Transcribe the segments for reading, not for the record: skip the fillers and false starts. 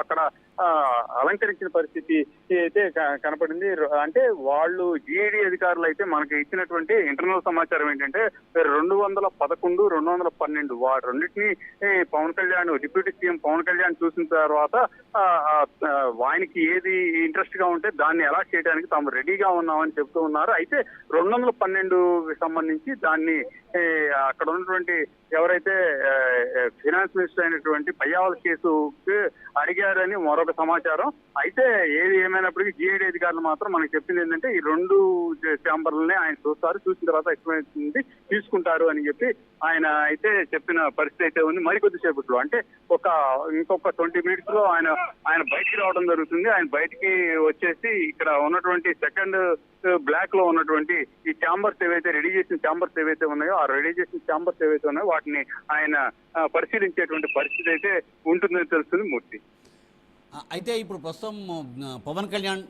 అక్కడ అలంకరించిన పరిస్థితి అయితే కనపడింది. అంటే వాళ్ళు జీఈడీ అధికారులు అయితే మనకి ఇచ్చినటువంటి ఇంటర్నల్ సమాచారం ఏంటంటే 211, 212 రెండింటినీ పవన్ కళ్యాణ్, డిప్యూటీ సీఎం పవన్ కళ్యాణ్ చూసిన తర్వాత ఆయనకి ఏది ఇంట్రెస్ట్ గా ఉంటే దాన్ని ఎలా చేయడానికి తాము రెడీగా ఉన్నామని చెప్తూ ఉన్నారు. అయితే 212కి సంబంధించి దాన్ని అక్కడ ఉన్నటువంటి ఎవరైతే ఫైనాన్స్ మినిస్టర్ అయినటువంటి పయ్యావుల కేసుకి అడిగారని మరొక సమాచారం. అయితే ఏది ఏమైనప్పటికీ జీఐడీ అధికారులు మాత్రం మనకు చెప్పింది ఏంటంటే ఈ 2 ఛాంబర్లనే ఆయన చూస్తారు, చూసిన తర్వాత ఎక్స్ప్లెయిన్ తీసుకుంటారు అని చెప్పి ఆయన అయితే చెప్పిన పరిస్థితి అయితే ఉంది. మరికొద్ది సేపట్లో అంటే ఇంకొక 20 minutes లో ఆయన బయటికి రావడం జరుగుతుంది. ఆయన బయటికి వచ్చేసి ఇక్కడ ఉన్నటువంటి సెకండ్ బ్లాక్ లో ఉన్నటువంటి ఈ ఛాంబర్స్ ఏవైతే రెడీ చేసిన ఛాంబర్స్ ఏవైతే ఉన్నాయో ఆ రెడీ చేసిన ఛాంబర్స్ ఏవైతే ఉన్నాయో వాటిని ఆయన పరిశీలించేటువంటి పరిస్థితి అయితే ఉంటుందని తెలుస్తుంది మూర్తి. అయితే ఇప్పుడు ప్రస్తుతం పవన్ కళ్యాణ్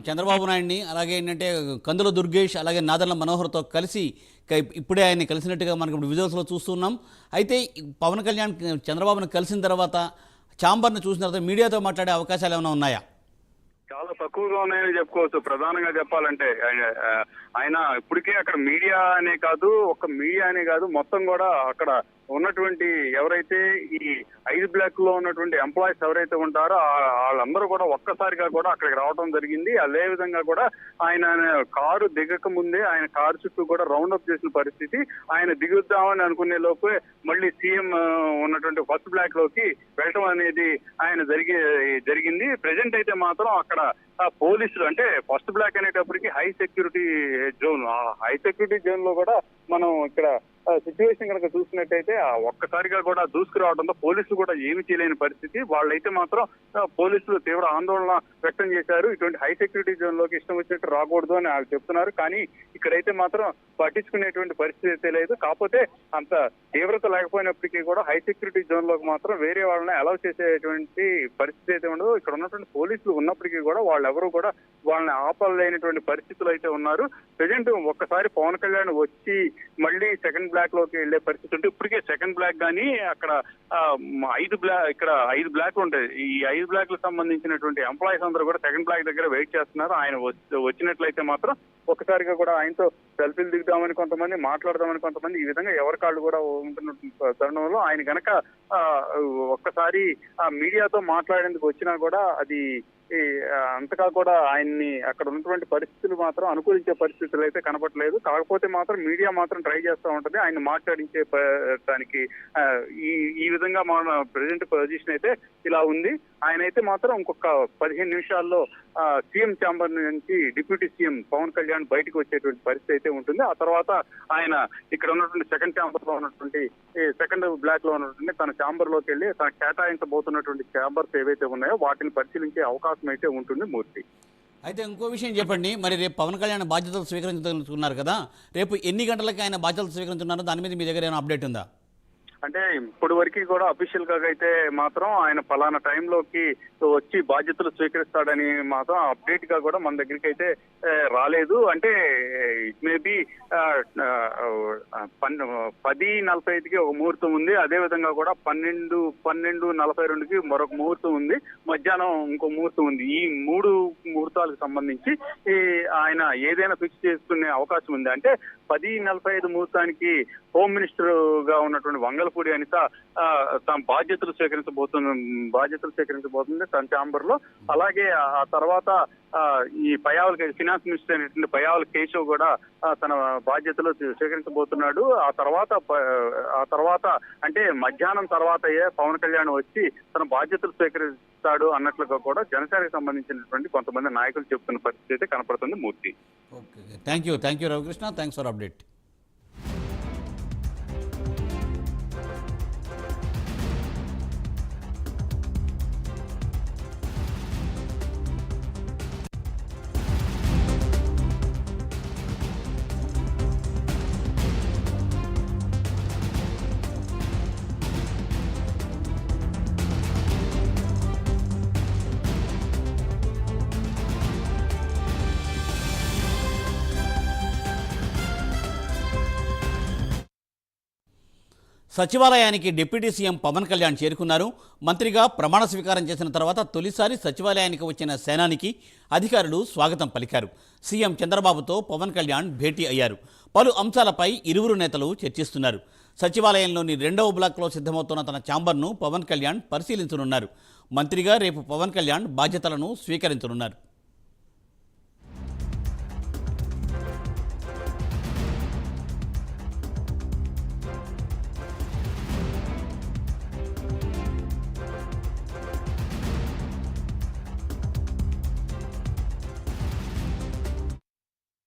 చంద్రబాబు నాయుడిని అలాగే ఏంటంటే కందుల దుర్గేష్ అలాగే నాదెండ్ల మనోహర్తో కలిసి ఇప్పుడే ఆయన్ని కలిసినట్టుగా మనకి ఇప్పుడు విజువల్స్లో చూస్తున్నాం. అయితే పవన్ కళ్యాణ్ చంద్రబాబును కలిసిన తర్వాత ఛాంబర్ను చూసిన తర్వాత మీడియాతో మాట్లాడే అవకాశాలు ఏమైనా ఉన్నాయా? చాలా తక్కువగా ఉన్నాయని చెప్పుకోవచ్చు. ప్రధానంగా చెప్పాలంటే ఆయన ఇప్పటికే అక్కడ మీడియా అనే కాదు మొత్తం కూడా అక్కడ ఉన్నటువంటి ఎవరైతే ఈ 5 బ్లాక్ లో ఉన్నటువంటి ఎంప్లాయీస్ ఎవరైతే ఉంటారో వాళ్ళందరూ కూడా ఒక్కసారిగా కూడా అక్కడికి రావడం జరిగింది. అదే విధంగా కూడా ఆయన కారు దిగక ముందే ఆయన కారు చుట్టూ కూడా రౌండ్ అప్ చేసిన పరిస్థితి. ఆయన దిగుద్దామని అనుకునే లోపే మళ్ళీ సీఎం ఉన్నటువంటి ఫస్ట్ బ్లాక్ లోకి వెళ్ళటం అనేది ఆయన జరిగింది. ప్రెజెంట్ అయితే మాత్రం అక్కడ పోలీసులు అంటే ఫస్ట్ బ్లాక్ అనేటప్పటికి హై సెక్యూరిటీ జోన్, ఆ హై సెక్యూరిటీ జోన్ లో కూడా మనం ఇక్కడ సిచ్యువేషన్ కనుక చూసినట్టయితే ఒక్కసారిగా కూడా దూసుకురావడంతో పోలీసులు కూడా ఏమి చేయలేని పరిస్థితి. వాళ్ళైతే మాత్రం పోలీసులు తీవ్ర ఆందోళన వ్యక్తం చేశారు. ఇటువంటి హై సెక్యూరిటీ జోన్ లోకి ఇష్టం వచ్చినట్టు రాకూడదు అని వాళ్ళు చెప్తున్నారు. కానీ ఇక్కడైతే మాత్రం పట్టించుకునేటువంటి పరిస్థితి అయితే లేదు. కాకపోతే అంత తీవ్రత లేకపోయినప్పటికీ కూడా హై సెక్యూరిటీ జోన్ లోకి మాత్రం వేరే వాళ్ళని అలౌ చేసేటువంటి పరిస్థితి అయితే ఉండదు. ఇక్కడ ఉన్నటువంటి పోలీసులు ఉన్నప్పటికీ కూడా వాళ్ళెవరూ కూడా వాళ్ళని ఆపలేనటువంటి పరిస్థితులు అయితే ఉన్నారు. ప్రజెంట్ ఒక్కసారి పవన్ కళ్యాణ్ వచ్చి మళ్ళీ సెకండ్ బ్లాక్ లోకి వెళ్లే పరిస్థితి ఉంటే ఇప్పటికే సెకండ్ బ్లాక్ కానీ అక్కడ 5 బ్లాక్లు ఉంటాయి. ఈ 5 బ్లాక్లకు సంబంధించినటువంటి ఎంప్లాయీస్ అందరూ కూడా సెకండ్ బ్లాక్ దగ్గర వెయిట్ చేస్తున్నారు. ఆయన వచ్చినట్లయితే మాత్రం ఒక్కసారిగా కూడా ఆయనతో సెల్ఫీలు దిగుదామని కొంతమంది, మాట్లాడదామని కొంతమంది, ఈ విధంగా ఎవరి కాళ్ళు కూడా ఉంటున్న తరుణంలో ఆయన గనక ఒక్కసారి ఆ మీడియాతో మాట్లాడేందుకు వచ్చినా కూడా అది అంతగా కూడా ఆయన్ని అక్కడ ఉన్నటువంటి పరిస్థితులు మాత్రం అనుకూలించే పరిస్థితులు అయితే కనపడలేదు. కాకపోతే మాత్రం మీడియా మాత్రం ట్రై చేస్తూ ఉంటుంది ఆయన మాట్లాడించే దానికి. ఈ విధంగా మన ప్రెసెంట్ పొజిషన్ అయితే ఇలా ఉంది. ఆయన అయితే మాత్రం ఇంకొక 15 నిమిషాల్లో సీఎం ఛాంబర్ నుంచి డిప్యూటీ సీఎం పవన్ కళ్యాణ్ బయటకు వచ్చేటువంటి పరిస్థితి అయితే ఉంటుంది. ఆ తర్వాత ఆయన ఇక్కడ ఉన్నటువంటి సెకండ్ ఛాంబర్ లో ఉన్నటువంటి సెకండ్ బ్లాక్ లో ఉన్నటువంటి తన ఛాంబర్ లోకి వెళ్ళి తన కేటాయించబోతున్నటువంటి ఛాంబర్స్ ఏవైతే ఉన్నాయో వాటిని పరిశీలించే అవకాశం అయితే ఉంటుంది మూర్తి. అయితే ఇంకో విషయం చెప్పండి, మరి రేపు పవన్ కళ్యాణ్ బాధ్యతలు స్వీకరించుకున్నారు కదా, రేపు ఎన్ని గంటలకి ఆయన బాధ్యతలు స్వీకరించున్నారో దాని మీద మీ దగ్గర ఏమైనా అప్డేట్ ఉందా? అంటే ఇప్పటి వరకు కూడా అఫీషియల్ గా అయితే మాత్రం ఆయన పలానా టైంలోకి వచ్చి బాధ్యతలు స్వీకరిస్తాడని మాత్రం అప్డేట్ గా కూడా మన దగ్గరికి అయితే రాలేదు. అంటే ఇట్ మేబీ 10:45కి ఒక ముహూర్తం ఉంది. అదే విధంగా కూడా 12:42కి మరొక ముహూర్తం ఉంది. మధ్యాహ్నం ఇంకో ముహూర్తం ఉంది. ఈ 3 ముహూర్తాలకు సంబంధించి ఆయన ఏదైనా ఫిక్స్ చేసుకునే అవకాశం ఉంది. అంటే 10:45 ముహూర్తానికి హోమ్ మినిస్టర్ గా ఉన్నటువంటి వంగలపూడి అనిత తన బాధ్యతలు స్వీకరించబోతుంది తన ఛాంబర్ లో. అలాగే ఆ తర్వాత ఈ ఫైనాన్స్ మినిస్టర్ అయినటువంటి పయ్యావుల కేశవ్ కూడా తన బాధ్యతలు స్వీకరించబోతున్నాడు. ఆ తర్వాత అంటే మధ్యాహ్నం తర్వాత పవన్ కళ్యాణ్ వచ్చి తన బాధ్యతలు స్వీకరిస్తాడు అన్నట్లుగా కూడా జనసేనకు సంబంధించినటువంటి కొంతమంది నాయకులు చెప్తున్న పరిస్థితి అయితే కనపడుతుంది Murthy. Okay, thank you Ravikrishna, thanks for update. సచివాలయానికి డిప్యూటీ సీఎం పవన్ కళ్యాణ్ చేరుకున్నారు. మంత్రిగా ప్రమాణ స్వీకారం చేసిన తర్వాత తొలిసారి సచివాలయానికి వచ్చిన సేనానికి అధికారులు స్వాగతం పలికారు. సీఎం చంద్రబాబుతో పవన్ కళ్యాణ్ భేటీ అయ్యారు. పలు అంశాలపై ఇరువురు నేతలు చర్చిస్తున్నారు. సచివాలయంలోని 2వ బ్లాక్లో సిద్ధమవుతున్న తన ఛాంబర్ను పవన్ కళ్యాణ్ పరిశీలించనున్నారు. మంత్రిగా రేపు పవన్ కళ్యాణ్ బాధ్యతలను స్వీకరించనున్నారు.